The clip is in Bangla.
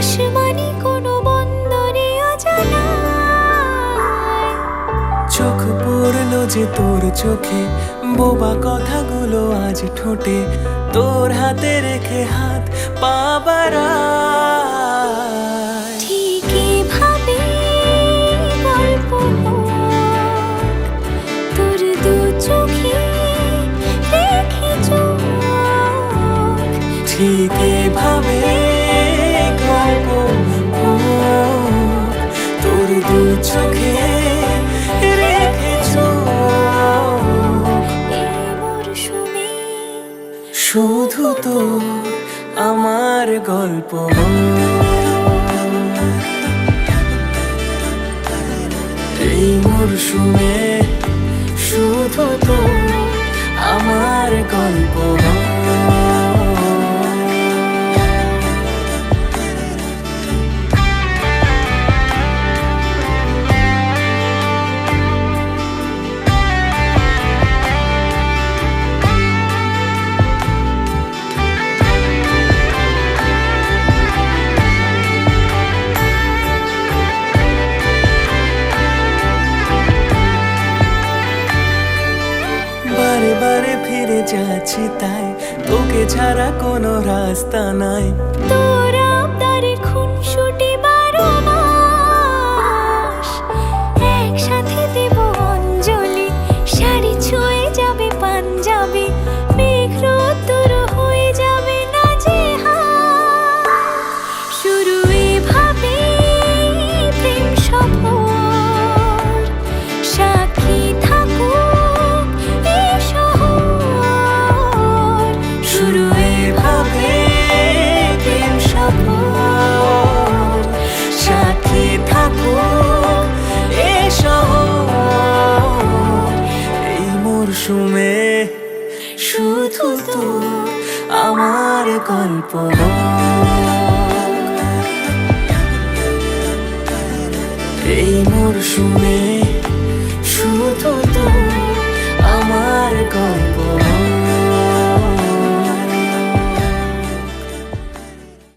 আসমানি কোনো বন্দরে অজানায় চোখ পড়লো যে তোর চোখে, বোবা কথাগুলো আজ ঠোঁটে, তোর হাতে রেখে হাত পা বাড়ায়। ঠিক এভাবে গল্প হোক, তোর দু চোখে রেখে চোখ। ঠিক এভাবে গল্প হোক, তোর দু চোখে রেখে চোখ। এই মরশুমে শুধু তো আমার গল্প এই মরশুমে, শুধু তো আমার গল্প। বারে বারে ফিরে যাচ্ছি তাই, তোকে ছাড়া কোনো রাস্তা নাই। তোর আবদারে খুনসুটি 12 মাস, একসাথে দেব অঞ্জলি, শাড়ি ছুঁয়ে যাবে পাঞ্জাবি, মেঘ রোদ্দুর হয়ে যাবে নাজেহাল। শুরু এভাবে প্রেম সফর, সাক্ষী থাকুক এই শহর। শুরু এভাবে প্রেম সফর, সাথী থাকুক এ শহর। এই মরশুমে শুধু তো আমার গল্প। এই মরশুমে শুধু তো আমার গল্প।